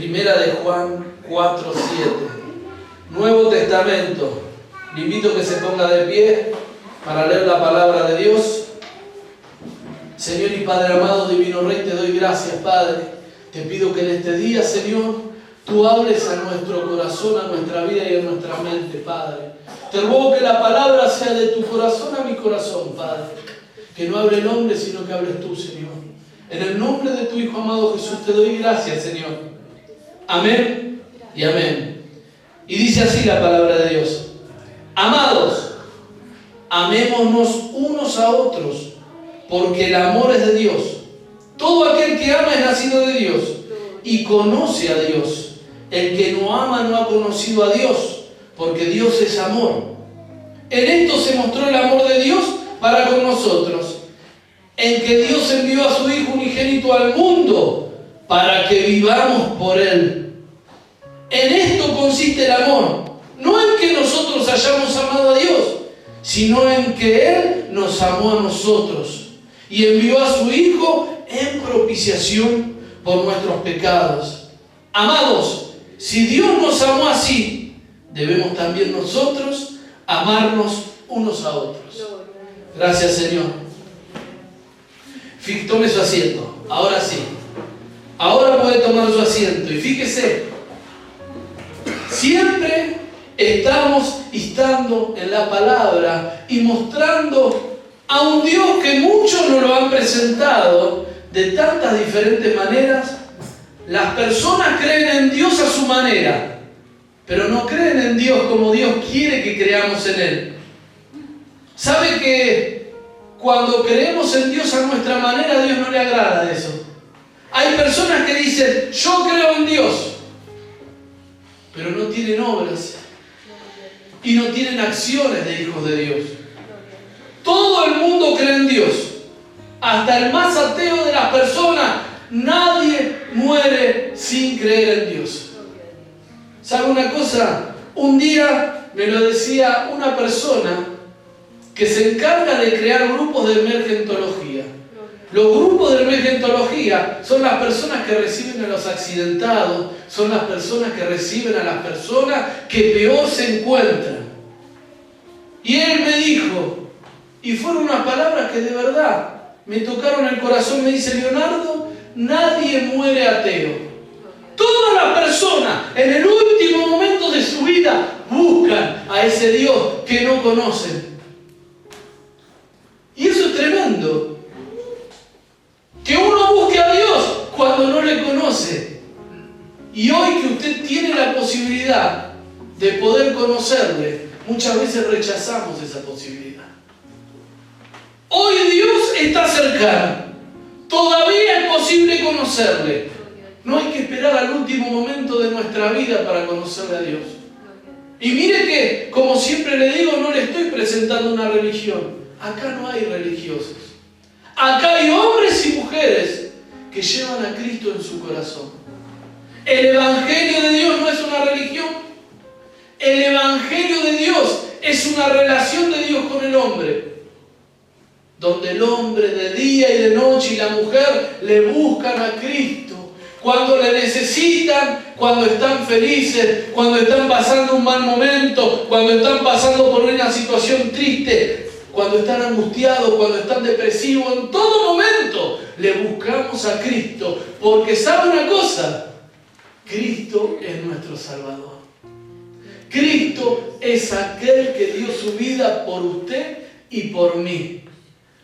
Primera de Juan 4:7. Nuevo Testamento. Le invito a que se ponga de pie para leer la palabra de Dios. Señor y Padre amado, Divino Rey, te doy gracias, Padre. Te pido que en este día, Señor, tú hables a nuestro corazón, a nuestra vida y a nuestra mente, Padre. Te ruego que la palabra sea de tu corazón a mi corazón, Padre. Que no hable el hombre, sino que hables tú, Señor. En el nombre de tu Hijo amado Jesús te doy gracias, Señor. Amén y amén. Y dice así la palabra de Dios. Amados, amémonos unos a otros, porque el amor es de Dios. Todo aquel que ama es nacido de Dios y conoce a Dios. El que no ama no ha conocido a Dios, porque Dios es amor. En esto se mostró el amor de Dios para con nosotros, en que Dios envió a su Hijo unigénito al mundo para que vivamos por Él. En esto consiste el amor, no en que nosotros hayamos amado a Dios, sino en que Él nos amó a nosotros y envió a su Hijo en propiciación por nuestros pecados. Amados, si Dios nos amó así, debemos también nosotros amarnos unos a otros. Gracias, Señor. Tome su asiento. Ahora sí. Ahora puede tomar su asiento. Y fíjese, siempre estamos estando en la palabra y mostrando a un Dios que muchos nos lo han presentado de tantas diferentes maneras. Las personas creen en Dios a su manera, pero no creen en Dios como Dios quiere que creamos en Él. ¿Sabe que cuando creemos en Dios a nuestra manera, a Dios no le agrada eso? Hay personas que dicen, yo creo en Dios, pero no tienen obras y no tienen acciones de hijos de Dios. Todo el mundo cree en Dios, hasta el más ateo de las personas. Nadie muere sin creer en Dios. ¿Sabe una cosa? Un día me lo decía una persona que se encarga de crear grupos de emergentología. Los grupos de emergentología son las personas que reciben a los accidentados, son las personas que reciben a las personas que peor se encuentran. Y él me dijo, y fueron unas palabras que de verdad me tocaron el corazón, me dice: Leonardo, nadie muere ateo. Todas las personas en el último momento de su vida buscan a ese Dios que no conocen. Y eso es tremendo. Que uno busque a Dios cuando no le conoce. Y hoy que usted tiene la posibilidad de poder conocerle, muchas veces rechazamos esa posibilidad. Hoy Dios está cercano. Todavía es posible conocerle. No hay que esperar al último momento de nuestra vida para conocerle a Dios. Y mire que, como siempre le digo, no le estoy presentando una religión. Acá no hay religiosos. Acá hay hombres y mujeres que llevan a Cristo en su corazón. El Evangelio de Dios no es una religión. El Evangelio de Dios es una relación de Dios con el hombre, donde el hombre de día y de noche y la mujer le buscan a Cristo. Cuando le necesitan, cuando están felices, cuando están pasando un mal momento, cuando están pasando por una situación triste, cuando están angustiados, cuando están depresivos, en todo momento le buscamos a Cristo. Porque ¿sabe una cosa? Cristo es nuestro Salvador. Cristo es aquel que dio su vida por usted y por mí.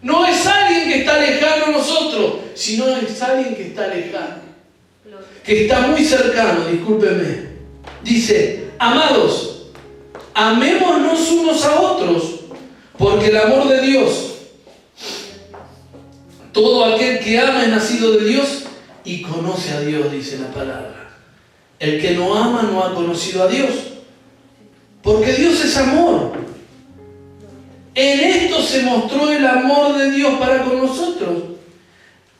No es alguien que está lejano a nosotros, sino es alguien que está lejano, que está muy cercano, discúlpeme. Dice: amados, amémonos unos a otros, porque el amor de Dios, todo aquel que ama es nacido de Dios y conoce a Dios, dice la palabra. El que no ama no ha conocido a Dios, porque Dios es amor. En esto se mostró el amor de Dios para con nosotros,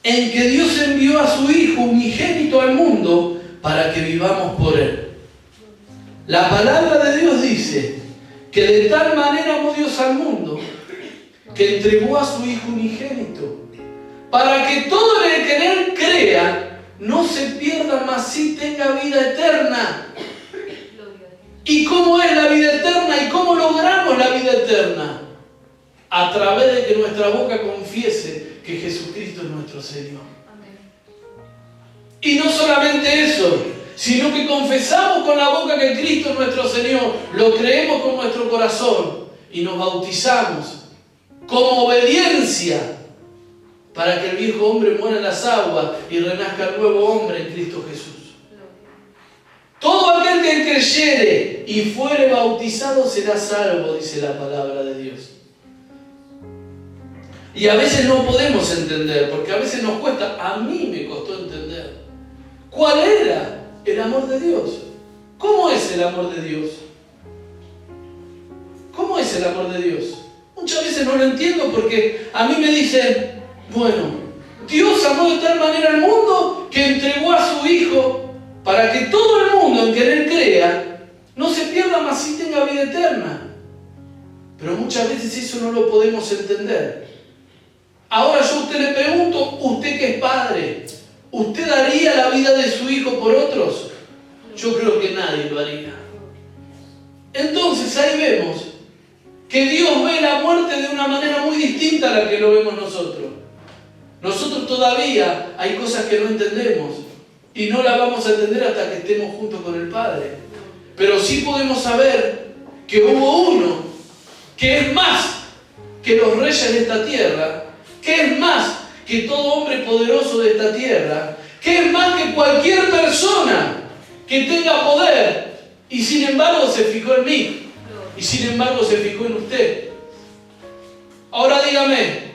en que Dios envió a su Hijo unigénito al mundo para que vivamos por Él. La palabra de Dios dice que de tal manera amó Dios al mundo que entregó a su Hijo unigénito para que todo el que en Él crea no se pierda, mas sí tenga vida eterna. ¿Y cómo es la vida eterna? ¿Y cómo logramos la vida eterna? A través de que nuestra boca confiese que Jesucristo es nuestro Señor. Y no solamente eso, sino que confesamos con la boca que Cristo es nuestro Señor, lo creemos con nuestro corazón y nos bautizamos como obediencia para que el viejo hombre muera en las aguas y renazca el nuevo hombre en Cristo Jesús. Todo aquel que creyere y fuere bautizado será salvo, dice la palabra de Dios. Y a veces no podemos entender, porque a veces nos cuesta, a mí me costó entender, ¿cuál era el amor de Dios? ¿Cómo es el amor de Dios? ¿Cómo es el amor de Dios? Muchas veces no lo entiendo porque a mí me dicen, bueno, Dios amó de tal manera al mundo que entregó a su Hijo para que todo el mundo en que en Él crea no se pierda, mas sí tenga vida eterna. Pero muchas veces eso no lo podemos entender. Ahora yo a usted le pregunto, usted que es padre, ¿usted daría la vida de su hijo por otros? Yo creo que nadie lo haría. Entonces ahí vemos que Dios ve la muerte de una manera muy distinta a la que lo vemos nosotros. Nosotros todavía hay cosas que no entendemos y no las vamos a entender hasta que estemos juntos con el Padre. Pero sí podemos saber que hubo uno que es más que los reyes de esta tierra, que es más que todo hombre poderoso de esta tierra, que es más que cualquier persona que tenga poder, y sin embargo se fijó en mí, y sin embargo se fijó en usted. Ahora dígame,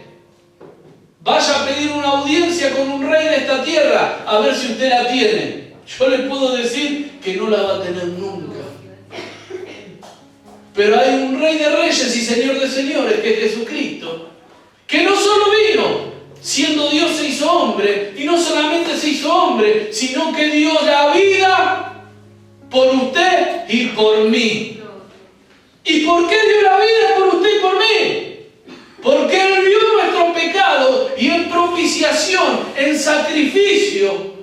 vaya a pedir una audiencia con un rey de esta tierra, a ver si usted la tiene. Yo le puedo decir que no la va a tener nunca. Pero hay un Rey de Reyes y Señor de Señores, que es Jesucristo, que no solo vino, siendo Dios se hizo hombre, y no solamente se hizo hombre, sino que dio la vida por usted y por mí. ¿Y por qué dio la vida por usted y por mí? Porque Él vio nuestros pecados y en propiciación, en sacrificio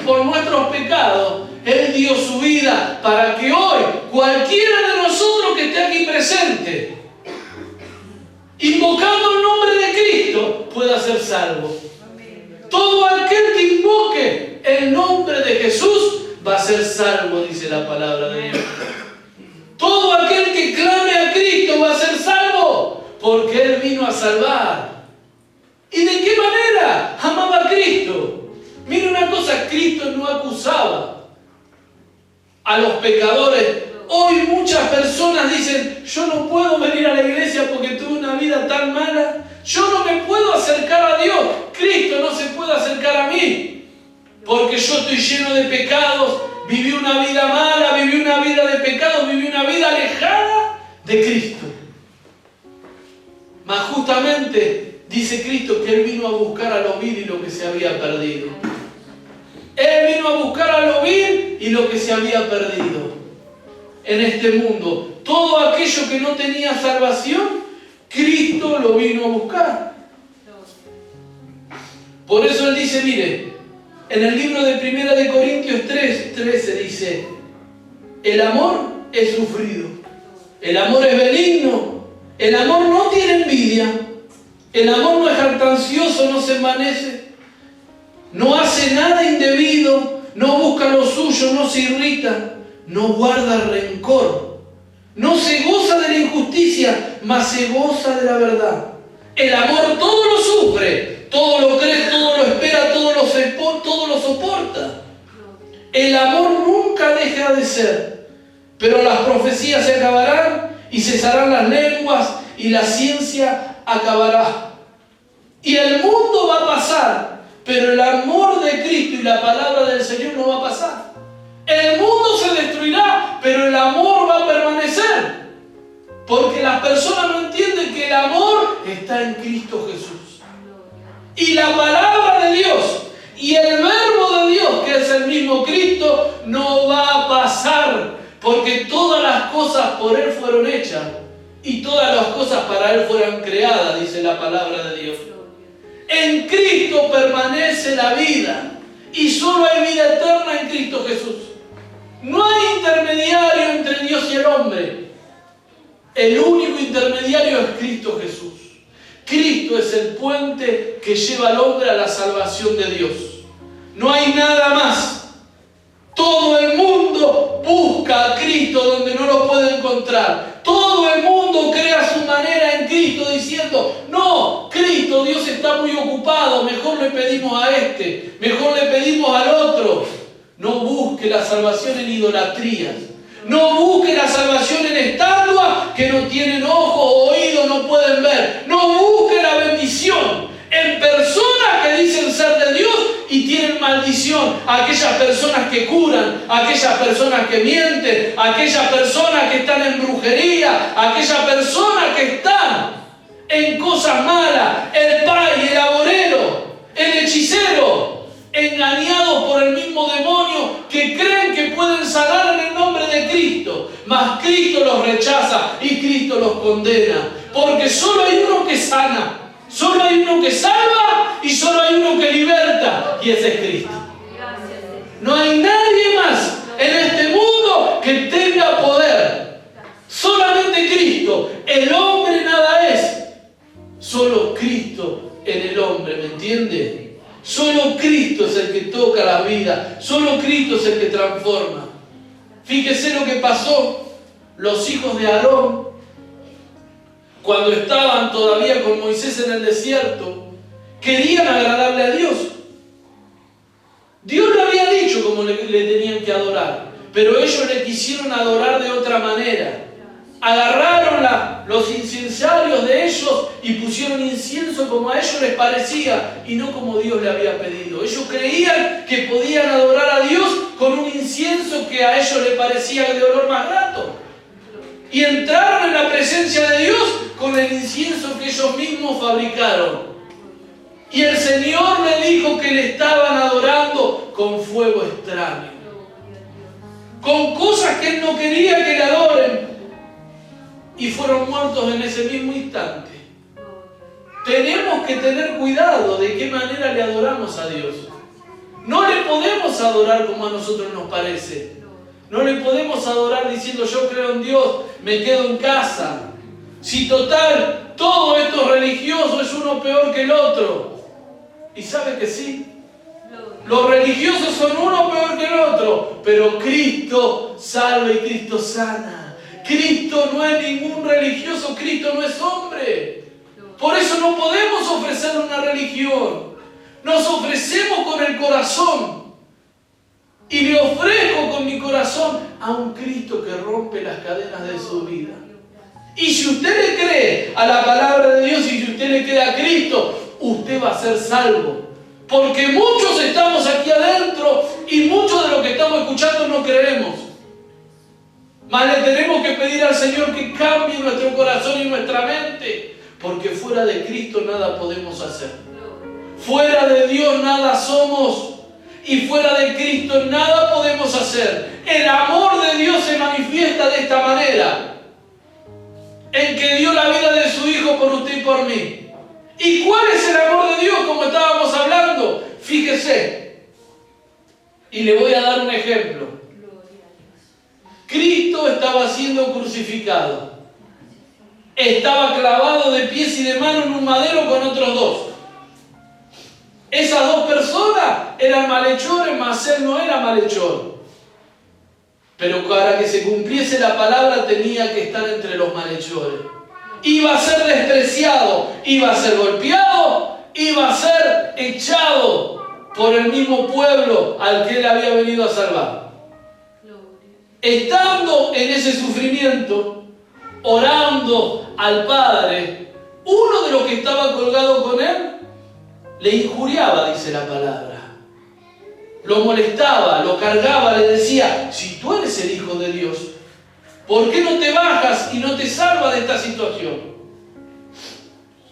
por nuestros pecados, Él dio su vida para que hoy cualquiera de nosotros que esté aquí presente, invocando el nombre de Cristo, pueda ser salvo. Todo aquel que invoque el nombre de Jesús va a ser salvo, dice la palabra de Dios. Todo aquel que clame a Cristo va a ser salvo, porque Él vino a salvar. ¿Y de qué manera amaba a Cristo? Mire una cosa, Cristo no acusaba a los pecadores. Hoy muchas personas dicen, yo no puedo venir a la iglesia porque tuve una vida tan mala, yo no me puedo acercar a Dios, Cristo no se puede acercar a mí, porque yo estoy lleno de pecados, viví una vida mala, viví una vida de pecados, viví una vida alejada de Cristo. Mas justamente dice Cristo que Él vino a buscar a lo vil y lo que se había perdido. Él vino a buscar a lo vil y lo que se había perdido en este mundo. Todo aquello que no tenía salvación, Cristo lo vino a buscar. Por eso Él dice, mire, en el libro de 1 de Corintios 3:13 dice, el amor es sufrido, el amor es benigno, el amor no tiene envidia, el amor no es jactancioso, no se envanece, no hace nada indebido, no busca lo suyo, no se irrita, no guarda rencor, no se goza de la injusticia, mas se goza de la verdad. El amor todo lo sufre, todo lo cree, todo lo espera, todo lo soporta. El amor nunca deja de ser, pero las profecías se acabarán y cesarán las lenguas y la ciencia acabará. Y el mundo va a pasar, pero el amor de Cristo y la palabra del Señor no va a pasar. El mundo se destruirá, pero el amor va a permanecer. Porque las personas no entienden que el amor está en Cristo Jesús. Y la palabra de Dios y el verbo de Dios, que es el mismo Cristo, no va a pasar. Porque todas las cosas por Él fueron hechas y todas las cosas para Él fueron creadas, dice la palabra de Dios. En Cristo permanece la vida. Y solo hay vida eterna en Cristo Jesús. No hay intermediario entre Dios y el hombre. El único intermediario es Cristo Jesús. Cristo es el puente que lleva al hombre a la salvación de Dios. No hay nada más. Todo el mundo busca a Cristo donde no lo puede encontrar. Todo el mundo crea su manera en Cristo diciendo, no, Cristo, Dios está muy ocupado, mejor le pedimos a este, mejor le pedimos al otro. No busque la salvación en idolatrías. No busque la salvación en estatuas que no tienen ojos o oídos, no pueden ver. No busque la bendición en personas que dicen ser de Dios y tienen maldición. Aquellas personas que curan, aquellas personas que mienten, aquellas personas que están en brujería, aquellas personas que están en cosas malas, el pay, el agorero, el hechicero, engañados por el mismo demonio, que creen que pueden sanar en el nombre de Cristo, mas Cristo los rechaza y Cristo los condena, porque solo hay uno que sana, solo hay uno que salva y solo hay uno que liberta, y ese es Cristo. No hay nadie más en este mundo que tenga poder, solamente Cristo. El hombre nada es, solo Cristo en el hombre, ¿me entiende? Solo Cristo es el que toca la vida, solo Cristo es el que transforma. Fíjese lo que pasó. Los hijos de Aarón, cuando estaban todavía con Moisés en el desierto, querían agradarle a Dios. Dios le había dicho cómo le tenían que adorar, pero ellos le quisieron adorar de otra manera. Agarraron los incensarios de ellos y pusieron incienso como a ellos les parecía y no como Dios le había pedido. Ellos creían que podían adorar a Dios con un incienso que a ellos les parecía de olor más grato. Y entraron en la presencia de Dios con el incienso que ellos mismos fabricaron. Y el Señor le dijo que le estaban adorando con fuego extraño, con cosas que Él no quería que le adoren. Y fueron muertos en ese mismo instante. Tenemos que tener cuidado de qué manera le adoramos a Dios. No le podemos adorar como a nosotros nos parece. No le podemos adorar diciendo yo creo en Dios, me quedo en casa. Si total, todo esto religioso es uno peor que el otro. Y sabe que sí. Los religiosos son uno peor que el otro. Pero Cristo salva y Cristo sana. Cristo no es ningún religioso, Cristo no es hombre. Por eso no podemos ofrecerle una religión. Nos ofrecemos con el corazón. Y le ofrezco con mi corazón a un Cristo que rompe las cadenas de su vida. Y si usted le cree a la palabra de Dios y si usted le cree a Cristo, usted va a ser salvo. Porque muchos estamos aquí adentro y muchos de lo que estamos escuchando no creemos. Mas le tenemos que pedir al Señor que cambie nuestro corazón y nuestra mente, porque fuera de Cristo nada podemos hacer. Fuera de Dios nada somos y fuera de Cristo nada podemos hacer. El amor de Dios se manifiesta de esta manera, en que dio la vida de su Hijo por usted y por mí. ¿Y cuál es el amor de Dios como estábamos hablando? Fíjese, y le voy a dar un ejemplo. Cristo estaba siendo crucificado. Estaba clavado de pies y de manos en un madero con otros dos. Esas dos personas eran malhechores, mas Él no era malhechor. Pero para que se cumpliese la palabra tenía que estar entre los malhechores. Iba a ser despreciado, iba a ser golpeado, iba a ser echado por el mismo pueblo al que Él había venido a salvar. Estando en ese sufrimiento, orando al Padre, uno de los que estaba colgado con Él le injuriaba, dice la palabra. Lo molestaba, lo cargaba, le decía, si tú eres el Hijo de Dios, ¿por qué no te bajas y no te salvas de esta situación?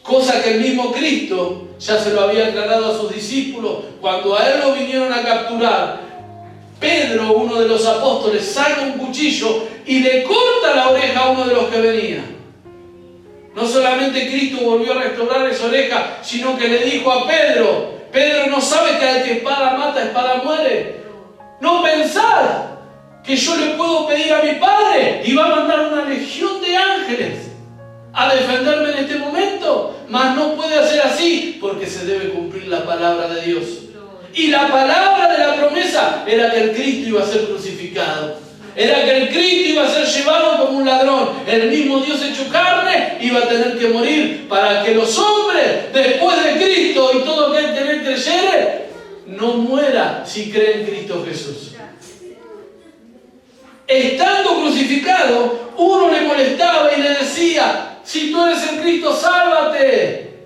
Cosa que el mismo Cristo ya se lo había aclarado a sus discípulos cuando a Él lo vinieron a capturar. Pedro, uno de los apóstoles, saca un cuchillo y le corta la oreja a uno de los que venía. No solamente Cristo volvió a restaurar esa oreja, sino que le dijo a Pedro, Pedro no sabe que al que espada mata, espada muere. No pensar que yo le puedo pedir a mi Padre y va a mandar una legión de ángeles a defenderme en este momento. Mas no puede hacer así porque se debe cumplir la palabra de Dios. Y la palabra de la promesa era que el Cristo iba a ser crucificado. Era que el Cristo iba a ser llevado como un ladrón. El mismo Dios hecho carne iba a tener que morir para que los hombres, después de Cristo y todo aquel que en él creyere, no muera si cree en Cristo Jesús. Estando crucificado, uno le molestaba y le decía: si tú eres el Cristo, sálvate.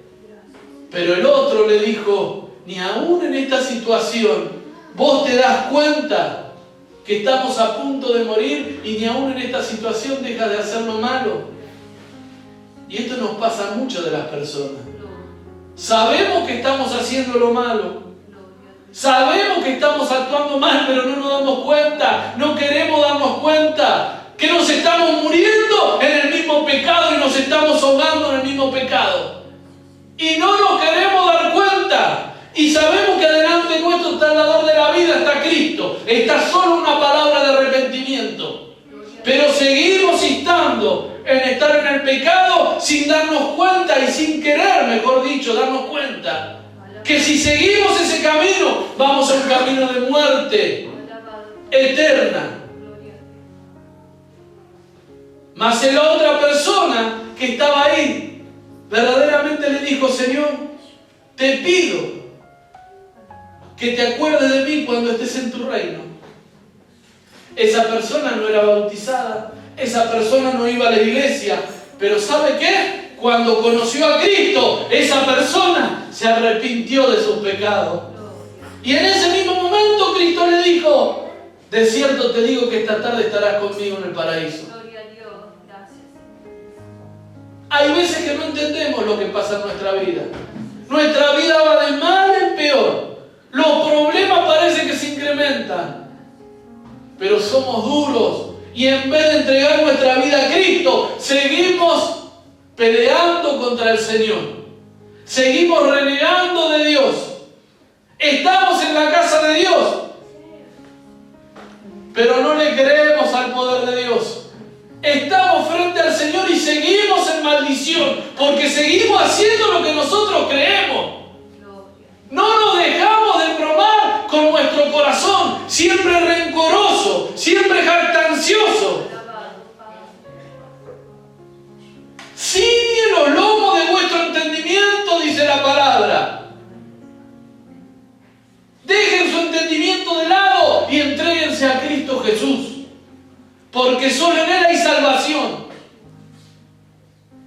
Pero el otro le dijo: ni aún en esta situación vos te das cuenta que estamos a punto de morir y ni aún en esta situación dejas de hacer lo malo. Y esto nos pasa a muchas de las personas. Sabemos que estamos haciendo lo malo. Sabemos que estamos actuando mal, pero no nos damos cuenta. No queremos darnos cuenta que nos estamos muriendo en el mismo pecado y nos estamos ahogando en el mismo pecado. Y no nos queremos dar cuenta. Y sabemos que adelante nuestro está el dador de la vida, está Cristo. Está solo una palabra de arrepentimiento. Pero seguimos estando en estar en el pecado sin darnos cuenta y sin querer, mejor dicho, darnos cuenta que si seguimos ese camino, vamos a un camino de muerte eterna. Mas la otra persona que estaba ahí, verdaderamente le dijo: Señor, te pido que te acuerdes de mí cuando estés en tu reino. Esa persona no era bautizada, esa persona no iba a la iglesia, pero ¿sabe qué? Cuando conoció a Cristo, esa persona se arrepintió de sus pecados. Y en ese mismo momento Cristo le dijo: de cierto te digo que esta tarde estarás conmigo en el paraíso. Gloria a Dios, gracias. Hay veces que no entendemos lo que pasa en nuestra vida. Nuestra vida va de mal en peor. Los problemas parece que se incrementan. Pero somos duros. Y en vez de entregar nuestra vida a Cristo, seguimos peleando contra el Señor. Seguimos renegando de Dios. Estamos en la casa de Dios, pero no le creemos al poder de Dios. Estamos frente al Señor y seguimos en maldición, porque seguimos haciendo lo que nosotros creemos. No nos dejamos de bromar con nuestro corazón, siempre rencoroso, siempre jactancioso. Ciñe los lomos de vuestro entendimiento, dice la palabra. Dejen su entendimiento de lado y entréguense a Cristo Jesús, porque solo en Él hay salvación.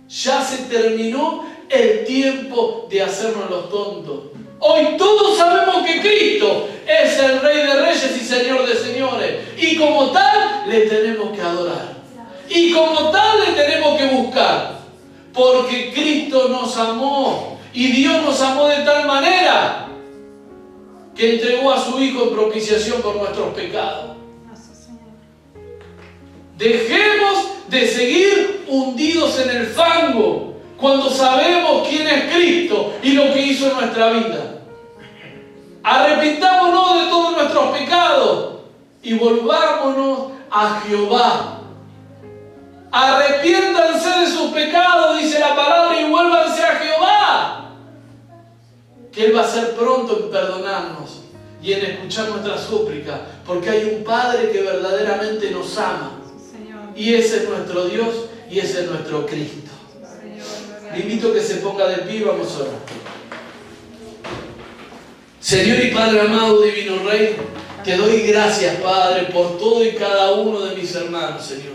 Ya se terminó el tiempo de hacernos los tontos. Hoy todos sabemos que Cristo es el Rey de Reyes y Señor de Señores, y como tal le tenemos que adorar, y como tal le tenemos que buscar, porque Cristo nos amó, y Dios nos amó de tal manera que entregó a su Hijo en propiciación por nuestros pecados. Dejemos de seguir hundidos en el fango cuando sabemos quién es Cristo y lo que hizo en nuestra vida. Arrepintámonos de todos nuestros pecados y volvámonos a Jehová. Arrepiéntanse de sus pecados, dice la palabra, y vuélvanse a Jehová, que Él va a ser pronto en perdonarnos y en escuchar nuestra súplica, porque hay un Padre que verdaderamente nos ama, y ese es nuestro Dios y ese es nuestro Cristo. Le invito a que se ponga de pie y vamos a orar. Señor y Padre amado, divino Rey, te doy gracias, Padre, por todo y cada uno de mis hermanos, Señor.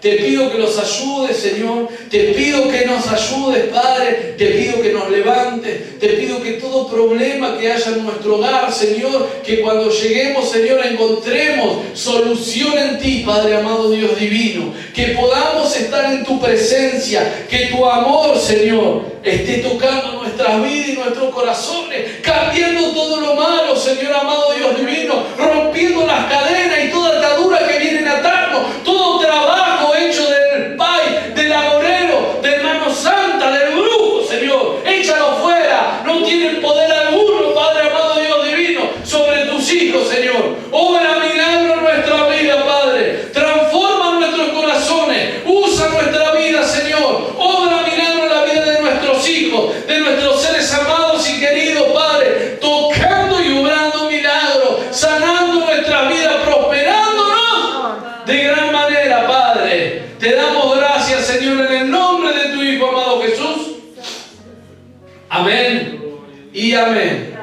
Te pido que los ayudes, Señor. Te pido que nos ayudes, Padre. Te pido que nos levantes. Te pido que todo problema que haya en nuestro hogar, Señor, que cuando lleguemos, Señor, encontremos solución en Ti, Padre amado, Dios divino. Que podamos estar en Tu presencia. Que Tu amor, Señor, esté tocando nuestras vidas y nuestros corazones. Cambiando todo lo malo, Señor amado, Dios divino. Rompiendo las cadenas y toda atadura que vienen a atarnos. Todo trabajo hecho del pai, del agorero, de mano santa, del brujo, Señor. Échalo fuera. No tienen poder alguno, Padre amado. Amén y amén.